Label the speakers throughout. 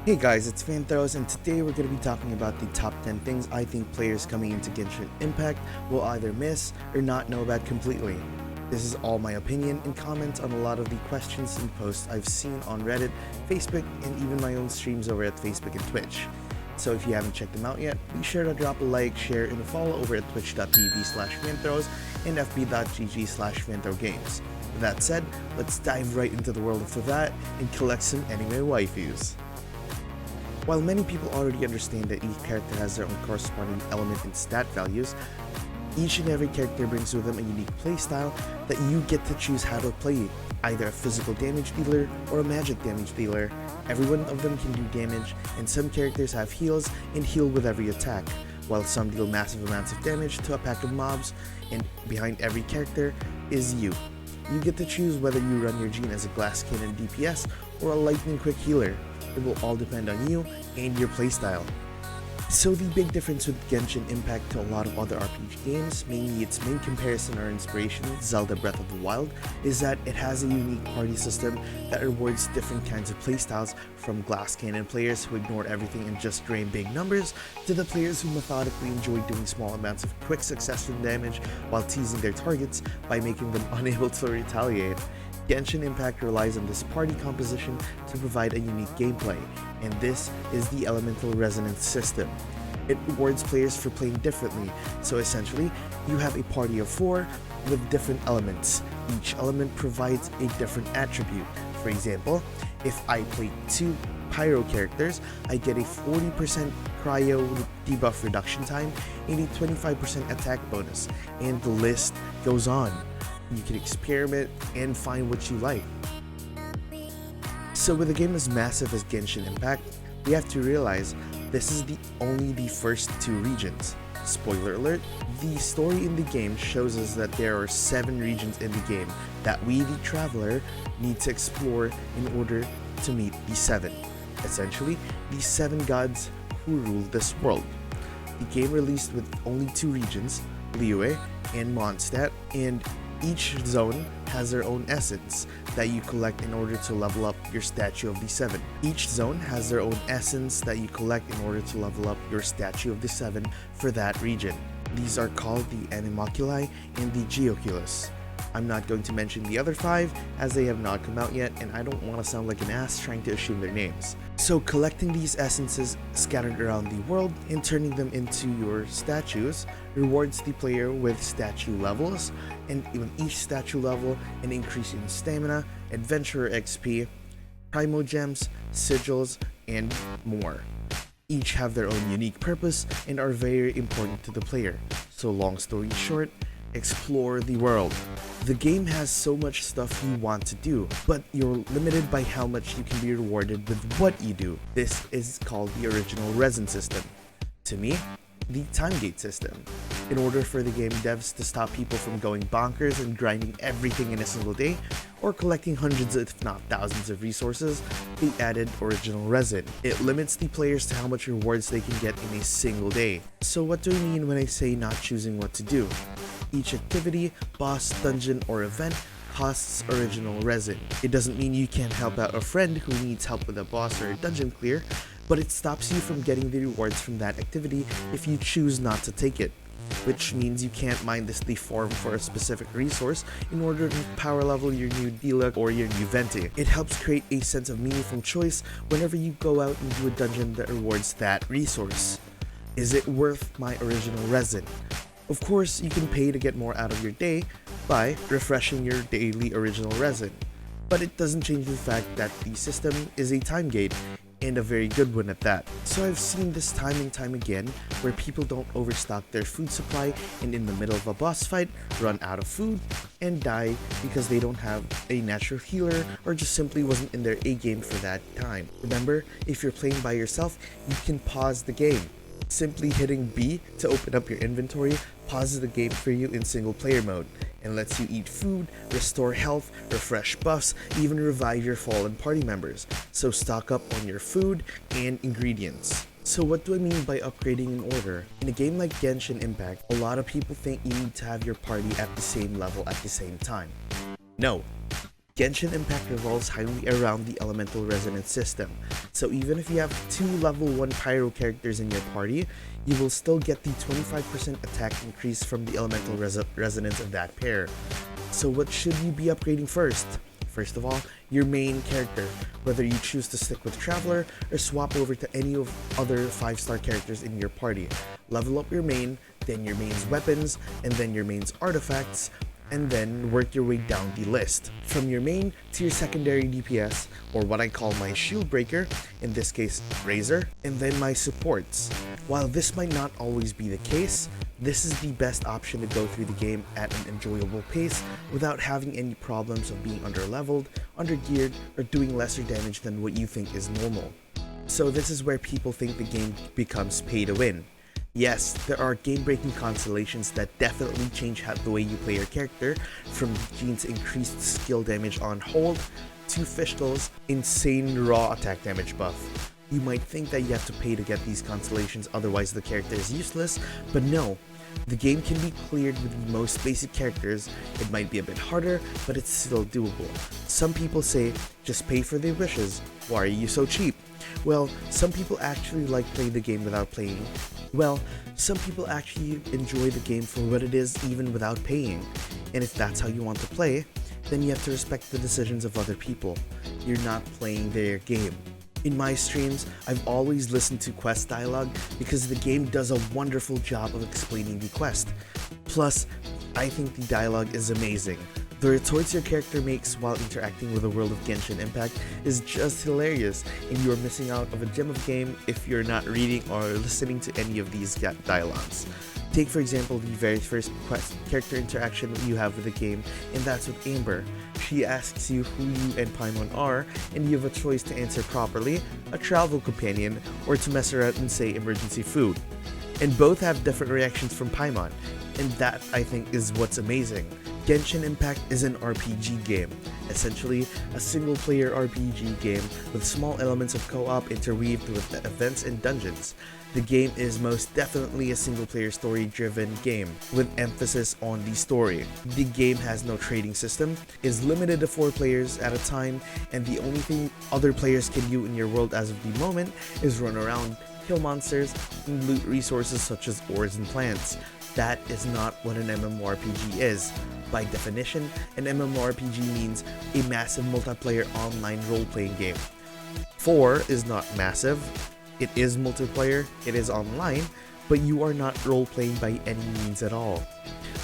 Speaker 1: Hey guys, it's Fanthros, and today we're going to be talking about the top 10 things I think players coming into Genshin Impact will either miss or not know about completely. This is all my opinion and comments on a lot of the questions and posts I've seen on Reddit, Facebook, and even my own streams over at Facebook and Twitch. So if you haven't checked them out yet, be sure to drop a like, share, and a follow over at twitch.tv/Fanthros and fb.gg/FanthrowGames. With that said, let's dive right into the world of that and collect some anime waifus. While many people already understand that each character has their own corresponding element and stat values, each and every character brings with them a unique playstyle that you get to choose how to play, either a physical damage dealer or a magic damage dealer. Every one of them can do damage, and some characters have heals and heal with every attack, while some deal massive amounts of damage to a pack of mobs, and behind every character is you. You get to choose whether you run your gene as a glass cannon DPS or a lightning quick healer. It will all depend on you and your playstyle. So the big difference with Genshin Impact to a lot of other RPG games, mainly its main comparison or inspiration, Zelda Breath of the Wild, is that it has a unique party system that rewards different kinds of playstyles, from glass cannon players who ignore everything and just drain big numbers, to the players who methodically enjoy doing small amounts of quick successful damage while teasing their targets by making them unable to retaliate. Genshin Impact relies on this party composition to provide a unique gameplay, and this is the Elemental Resonance system. It rewards players for playing differently, so essentially, you have a party of 4 with different elements. Each element provides a different attribute. For example, if I play 2 Pyro characters, I get a 40% cryo debuff reduction time and a 25% attack bonus, and the list goes on. You can experiment and find what you like. So with a game as massive as Genshin Impact, we have to realize this is only the first 2 regions. Spoiler alert, the story in the game shows us that there are 7 regions in the game that we, the traveler, need to explore in order to meet the 7. Essentially, the 7 gods who rule this world. The game released with only 2 regions, Liyue and Mondstadt, and each zone has their own essence that you collect in order to level up your Statue of the 7. Each zone has their own essence that you collect in order to level up your Statue of the 7 for that region. These are called the Animoculi and the Geoculus. I'm not going to mention the other 5 as they have not come out yet, and I don't want to sound like an ass trying to assume their names. So collecting these essences scattered around the world and turning them into your statues rewards the player with statue levels, and with each statue level an increase in stamina, adventurer XP, primo gems, sigils, and more. Each have their own unique purpose and are very important to the player. So long story short, explore the world. The game has so much stuff you want to do, but you're limited by how much you can be rewarded with what you do. This is called the original resin system. To me, the time gate system. In order for the game devs to stop people from going bonkers and grinding everything in a single day, or collecting hundreds if not thousands of resources, they added original resin. It limits the players to how much rewards they can get in a single day. So what do I mean when I say not choosing what to do? Each activity, boss, dungeon, or event costs original resin. It doesn't mean you can't help out a friend who needs help with a boss or a dungeon clear, but it stops you from getting the rewards from that activity if you choose not to take it. Which means you can't mindlessly farm for a specific resource in order to power level your new Diluc or your new Venti. It helps create a sense of meaningful choice whenever you go out and do a dungeon that rewards that resource. Is it worth my original resin? Of course, you can pay to get more out of your day by refreshing your daily original resin, but it doesn't change the fact that the system is a time gate, and a very good one at that. So I've seen this time and time again where people don't overstock their food supply and in the middle of a boss fight run out of food and die because they don't have a natural healer or just simply wasn't in their A game for that time. Remember, if you're playing by yourself, you can pause the game. Simply hitting B to open up your inventory pauses the game for you in single player mode and lets you eat food, restore health, refresh buffs, even revive your fallen party members. So stock up on your food and ingredients. So what do I mean by upgrading in order? In a game like Genshin Impact, a lot of people think you need to have your party at the same level at the same time. No. Genshin Impact revolves highly around the elemental resonance system, so even if you have 2 level 1 pyro characters in your party, you will still get the 25% attack increase from the elemental resonance of that pair. So what should you be upgrading first? First of all, your main character, whether you choose to stick with Traveler or swap over to any of other 5-star characters in your party. Level up your main, then your main's weapons, and then your main's artifacts, and then work your way down the list. From your main to your secondary DPS, or what I call my shield breaker, in this case Razor, and then my supports. While this might not always be the case, this is the best option to go through the game at an enjoyable pace without having any problems of being underleveled, undergeared, or doing lesser damage than what you think is normal. So this is where people think the game becomes pay to win. Yes, there are game-breaking constellations that definitely change the way you play your character, from Jean's increased skill damage on hold to Fischl's insane raw attack damage buff. You might think that you have to pay to get these constellations, otherwise the character is useless, but no. The game can be cleared with the most basic characters. It might be a bit harder, but it's still doable. Some people say, just pay for their wishes. Why are you so cheap? Well, some people actually like playing the game without paying. Well, some people actually enjoy the game for what it is even without paying. And if that's how you want to play, then you have to respect the decisions of other people. You're not playing their game. In my streams, I've always listened to quest dialogue because the game does a wonderful job of explaining the quest. Plus, I think the dialogue is amazing. The retorts your character makes while interacting with the world of Genshin Impact is just hilarious, and you are missing out of a gem of game if you're not reading or listening to any of these dialogues. Take for example the very first character interaction you have with the game, and that's with Amber. She asks you who you and Paimon are, and you have a choice to answer properly, a travel companion, or to mess around and say emergency food. And both have different reactions from Paimon, and that I think is what's amazing. Genshin Impact is an RPG game, essentially a single-player RPG game with small elements of co-op interweaved with events and dungeons. The game is most definitely a single-player story-driven game, with emphasis on the story. The game has no trading system, is limited to 4 players at a time, and the only thing other players can do in your world as of the moment is run around, kill monsters, and loot resources such as ores and plants. That is not what an MMORPG is. By definition, an MMORPG means a massive multiplayer online role-playing game. 4 is not massive, it is multiplayer, it is online, but you are not role-playing by any means at all.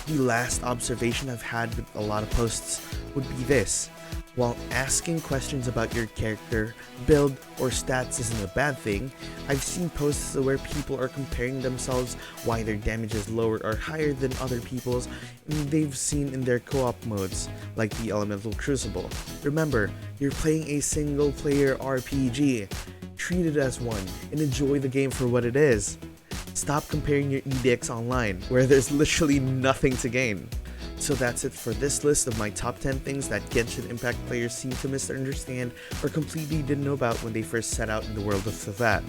Speaker 1: The last observation I've had with a lot of posts would be this. While asking questions about your character, build, or stats isn't a bad thing, I've seen posts where people are comparing themselves why their damage is lower or higher than other people's they've seen in their co-op modes, like the Elemental Crucible. Remember, you're playing a single-player RPG. Treat it as one, and enjoy the game for what it is. Stop comparing your EDX online, where there's literally nothing to gain. So that's it for this list of my top 10 things that Genshin Impact players seem to misunderstand or completely didn't know about when they first set out in the world of that.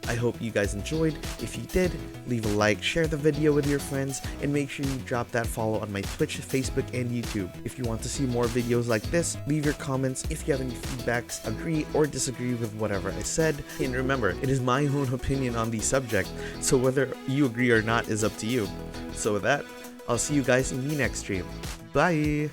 Speaker 1: I hope you guys enjoyed. If you did, leave a like, share the video with your friends, and make sure you drop that follow on my Twitch, Facebook, and YouTube. If you want to see more videos like this, leave your comments if you have any feedbacks, agree or disagree with whatever I said. And remember, it is my own opinion on the subject, so whether you agree or not is up to you. So with that, I'll see you guys in the next stream. Bye!